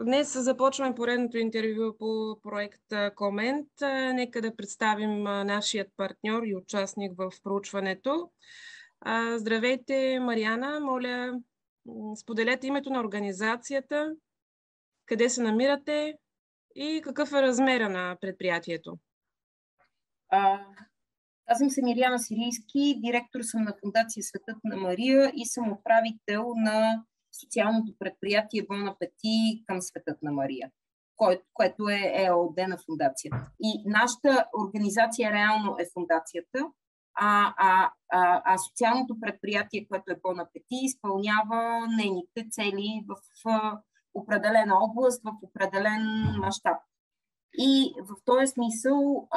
Днес започваме поредното интервю по проект Комент. Нека да представим нашият партньор и участник в проучването. Здравейте, Мариана. Моля, споделете името на организацията, къде се намирате и какъв е размера на предприятието. Казвам се Мириана Сирийски, директор съм на Фондация Светът на Мария и съм управител на социалното предприятие Бон Апети към Светът на Мария, което е ЕООД на фондацията. И нашата организация реално е фондацията, а социалното предприятие, което е Бон Апети, изпълнява нейните цели в определена област, в определен мащаб. И в този смисъл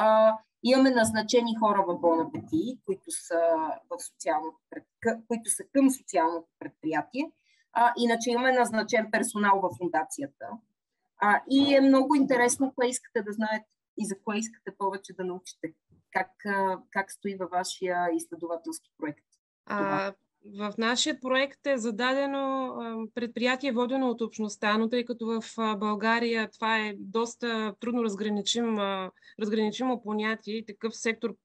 имаме назначени хора в Бон Апети, които са към социалното предприятие. Иначе имаме назначен персонал в фондацията. И е много интересно кое искате да знаете и за кое искате повече да научите. Как стои във вашия изследователски проект? В нашия проект е зададено предприятие, водено от общността, но тъй като в България това е доста трудно разграничимо понятие и такъв сектор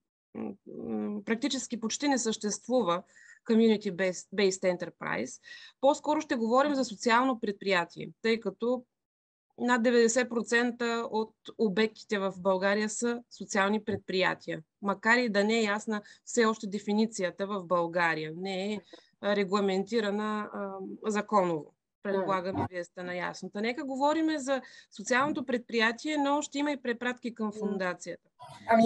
практически почти не съществува, Community-Based Enterprise. По-скоро ще говорим за социално предприятие, тъй като над 90% от обектите в България са социални предприятия. Макар и да не е ясна все още дефиницията в България, не е регламентирана законово. Предполагам, и вие сте наясно. Нека говорим за социалното предприятие, но ще има и препратки към фондацията.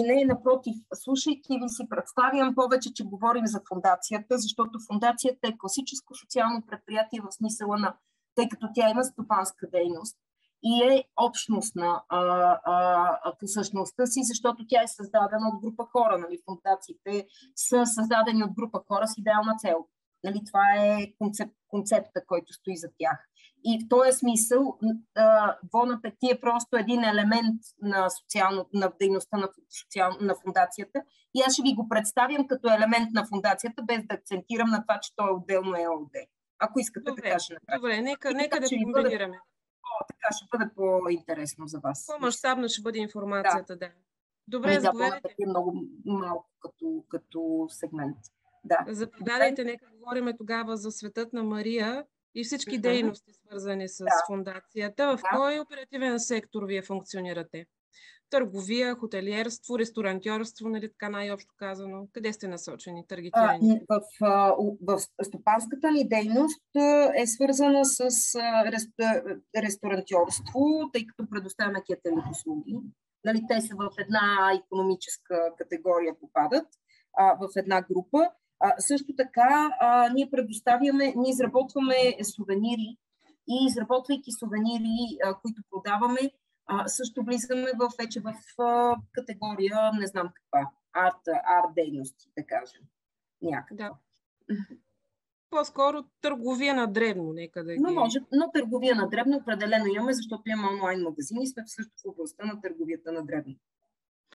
Не, напротив. Слушайки ви си представям повече, че говорим за фондацията, защото фондацията е класическо социално предприятие в смисъла на, тъй като тя има стопанска дейност и е общностна по същността си, защото тя е създадена от група хора. Нали? Фондациите са създадени от група хора с идеална цел. Нали? Това е концепта, който стои за тях. И в този смисъл Бон Апети е просто един елемент на дейността на фондацията. И аз ще ви го представям като елемент на фондацията, без да акцентирам на това, че той е отделно ЕООД. Ако искате, така ще направим. Добре, нека да комбинираме. Така ще бъде по-интересно за вас. По-мащабна ще бъде информацията, да. Добре, заповядайте. Е много малко като сегмент. Да. Заповядайте, нека говорим тогава за Светът на Мария и всички дейности, свързани с фондацията. В кой оперативен сектор вие функционирате? Търговия, хотелиерство, ресторантьорство, нали така най-общо казано? Къде сте насочени, таргетирани? В стопанската ни дейност е свързана с ресторантьорство, тъй като предоставяме кетеринг услуги. Нали, те са в една икономическа категория попадат, в една група. Също така ние изработваме сувенири и изработвайки сувенири, които продаваме, също влизаме вече в категория, не знам каква, арт дейности, да кажем. Някаква. Да. По-скоро търговия на дребно, нека да ги... Но търговия на дребно определено имаме, защото имаме онлайн магазини и сме също в областта на търговията на дребно.